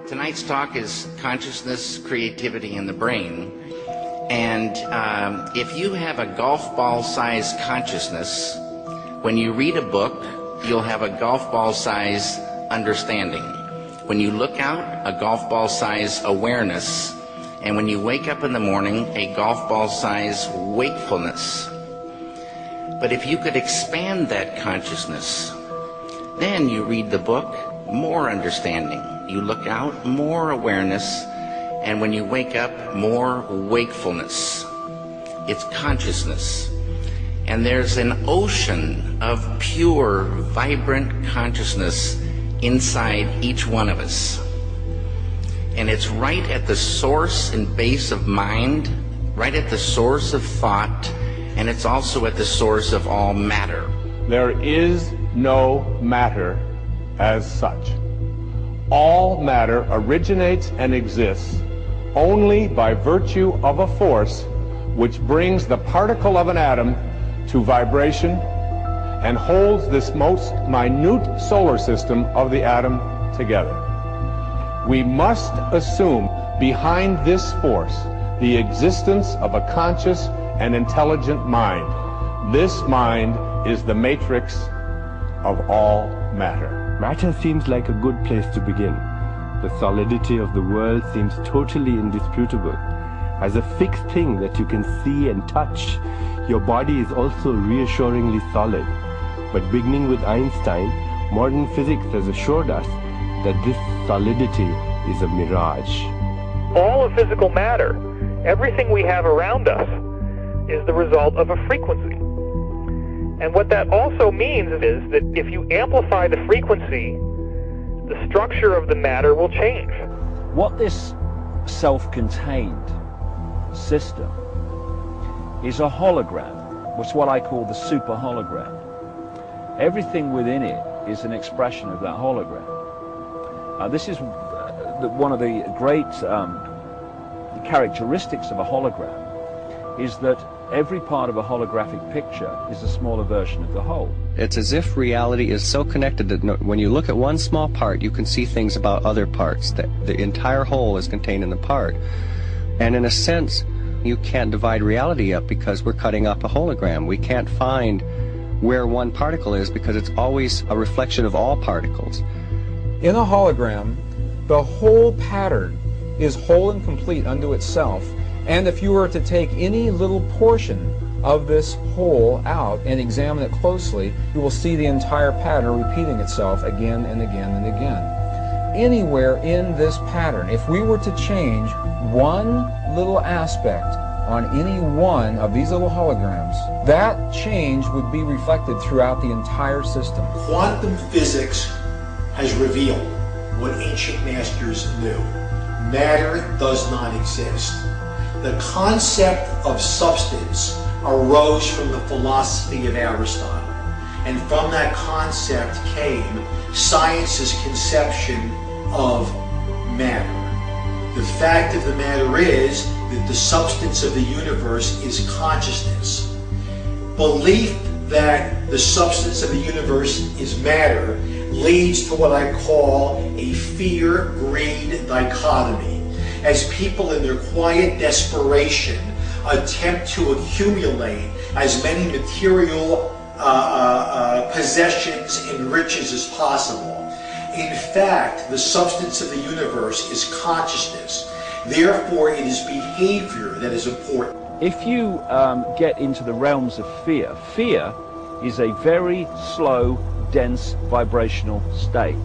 Tonight's talk is consciousness, creativity, and the brain. And if you have a golf ball-sized consciousness, when you read a book, you'll have a golf ball-size understanding. When you look out, a golf ball-size awareness. And when you wake up in the morning, a golf ball-size wakefulness. But if you could expand that consciousness, then you read the book, more understanding. You look out, more awareness. And when you wake up, more wakefulness. It's consciousness. And there's an ocean of pure, vibrant consciousness inside each one of us. And it's right at the source and base of mind, right at the source of thought, and it's also at the source of all matter. There is no matter as such. All matter originates and exists only by virtue of a force which brings the particle of an atom to vibration and holds this most minute solar system of the atom together. We must assume behind this force the existence of a conscious and intelligent mind. This mind is the matrix of all matter. Matter seems like a good place to begin. The solidity of the world seems totally indisputable. As a fixed thing that you can see and touch, your body is also reassuringly solid. But beginning with Einstein, modern physics has assured us that this solidity is a mirage. All of physical matter, everything we have around us, is the result of a frequency. And what that also means is that if you amplify the frequency, the structure of the matter will change. What this self-contained system is a hologram, which is what I call the super hologram. Everything within it is an expression of that hologram. This is one of the great characteristics of a hologram, is that every part of a holographic picture is a smaller version of the whole. It's as if reality is so connected that when you look at one small part, you can see things about other parts. That the entire whole is contained in the part. And in a sense, you can't divide reality up because we're cutting up a hologram. We can't find where one particle is because it's always a reflection of all particles. In a hologram, the whole pattern is whole and complete unto itself. And if you were to take any little portion of this whole out and examine it closely, you will see the entire pattern repeating itself again and again and again. Anywhere in this pattern, if we were to change one little aspect on any one of these little holograms, that change would be reflected throughout the entire system. Quantum physics has revealed what ancient masters knew. Matter does not exist. The concept of substance arose from the philosophy of Aristotle, and from that concept came science's conception of matter. The fact of the matter is that the substance of the universe is consciousness. Belief that the substance of the universe is matter leads to what I call a fear-greed dichotomy, as people in their quiet desperation attempt to accumulate as many material possessions and riches as possible. In fact, the substance of the universe is consciousness. Therefore, it is behavior that is important. If you get into the realms of fear, fear is a very slow, dense vibrational state.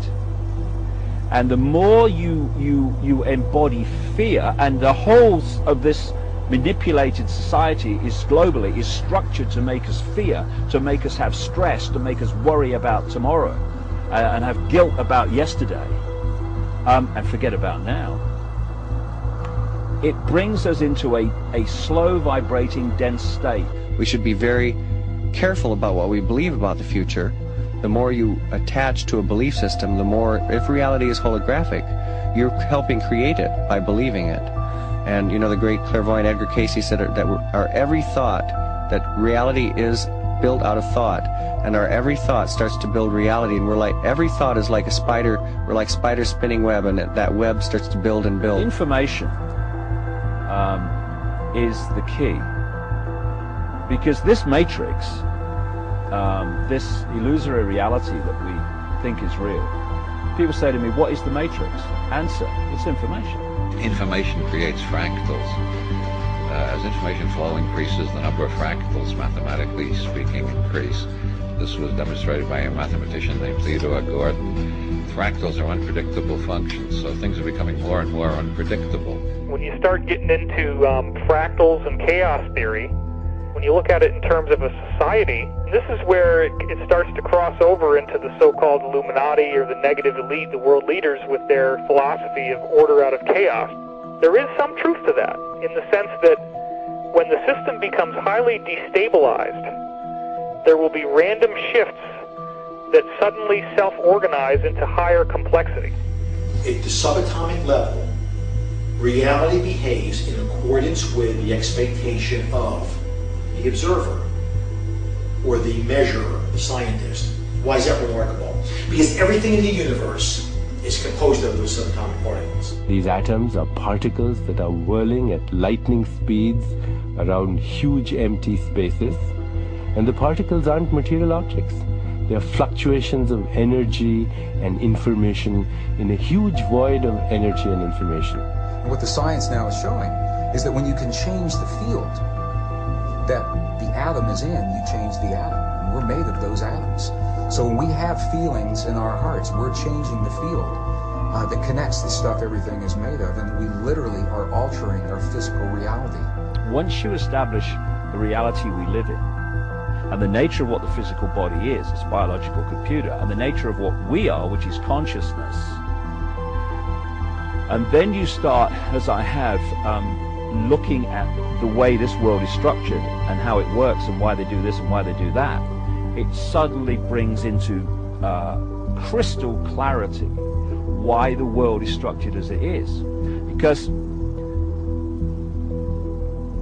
And the more you embody fear, and the whole of this manipulated society is globally is structured to make us fear, to make us have stress, to make us worry about tomorrow, and have guilt about yesterday, and forget about now. It brings us into a slow vibrating, dense state. We should be very careful about what we believe about the future. The more you attach to a belief system, the more, if reality is holographic, you're helping create it by believing it. And you know, the great clairvoyant Edgar Cayce said that our every thought that reality is built out of thought, and our every thought starts to build reality, and we're like, every thought is like a spider, we're like spider spinning web, and that web starts to build and build. Information is the key, because this matrix, this illusory reality that we think is real, people say to me, what is the matrix? Answer, it's information. Information creates fractals. As information flow increases, the number of fractals, mathematically speaking, increase. This was demonstrated by a mathematician named Theodore Gordon. Fractals are unpredictable functions, so things are becoming more and more unpredictable. When you start getting into fractals and chaos theory, when you look at it in terms of a society, this is where it starts to cross over into the so-called Illuminati or the negative elite, the world leaders with their philosophy of order out of chaos. There is some truth to that, in the sense that when the system becomes highly destabilized, there will be random shifts that suddenly self-organize into higher complexity. At the subatomic level, reality behaves in accordance with the expectation of the observer or the measurer, the scientist. Why is that remarkable? Because everything in the universe is composed of those subatomic particles. These atoms are particles that are whirling at lightning speeds around huge empty spaces, and the particles aren't material objects. They are fluctuations of energy and information in a huge void of energy and information. What the science now is showing is that when you can change the field that the atom is in, you change the atom. And we're made of those atoms. So when we have feelings in our hearts, we're changing the field that connects the stuff everything is made of, and we literally are altering our physical reality. Once you establish the reality we live in, and the nature of what the physical body is, it's a biological computer, and the nature of what we are, which is consciousness, and then you start, as I have, looking at the way this world is structured and how it works and why they do this and why they do that, it suddenly brings into crystal clarity why the world is structured as it is. Because,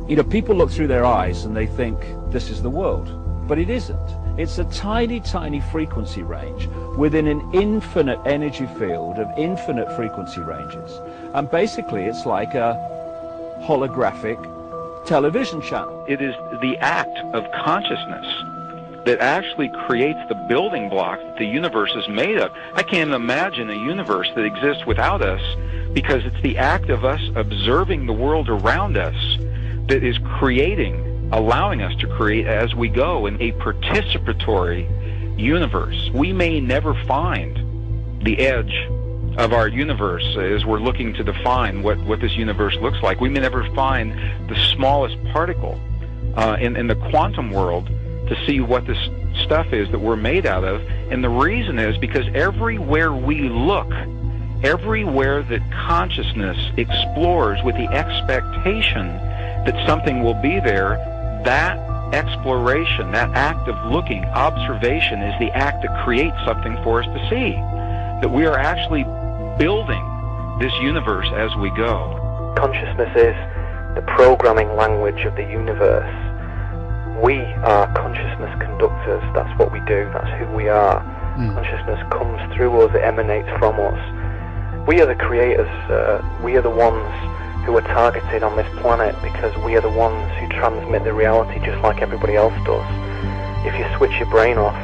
you know, people look through their eyes and they think this is the world, but it isn't. It's a tiny, tiny frequency range within an infinite energy field of infinite frequency ranges. And basically it's like a holographic television channel. It is the act of consciousness that actually creates the building block that the universe is made of. I can't imagine a universe that exists without us, because it's the act of us observing the world around us that is creating, allowing us to create as we go in a participatory universe. We may never find the edge of our universe as we're looking to define what this universe looks like. We may never find the smallest particle in the quantum world to see what this stuff is that we're made out of. And the reason is because everywhere we look, everywhere that consciousness explores with the expectation that something will be there, that exploration, that act of looking, observation, is the act that creates something for us to see. That we are actually building this universe as we go. Consciousness is the programming language of the universe. We are consciousness conductors. That's what we do. That's who we are. Consciousness comes through us. It emanates from us. We are the creators. We are the ones who are targeted on this planet because we are the ones who transmit the reality just like everybody else does. If you switch your brain off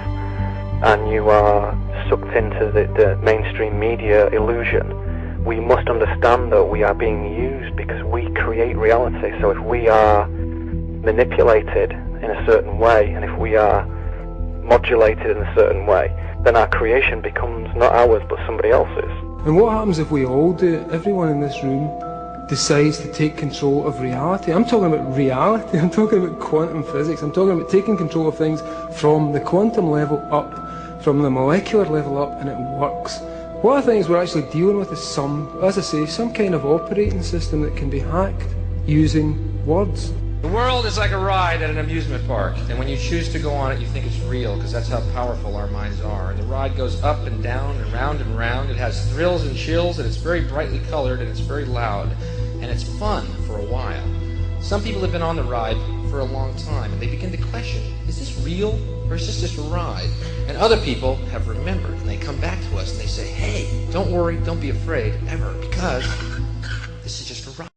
and you are sucked into the mainstream media illusion, we must understand that we are being used because we create reality. So if we are manipulated in a certain way, and if we are modulated in a certain way, then our creation becomes not ours but somebody else's. And what happens if we all do it? Everyone in this room decides to take control of reality. I'm talking about reality. I'm talking about quantum physics. I'm talking about taking control of things from the quantum level up, from the molecular level up, and it works. What I think is we're actually dealing with is as I say, some kind of operating system that can be hacked using words. The world is like a ride at an amusement park, and when you choose to go on it, you think it's real, because that's how powerful our minds are. The ride goes up and down and round and round. It has thrills and chills, and it's very brightly colored, and it's very loud, and it's fun for a while. Some people have been on the ride for for a long time, and they begin to question, is this real or is this just a ride? And other people have remembered, and they come back to us and they say, hey, don't worry, don't be afraid, ever, because this is just a ride.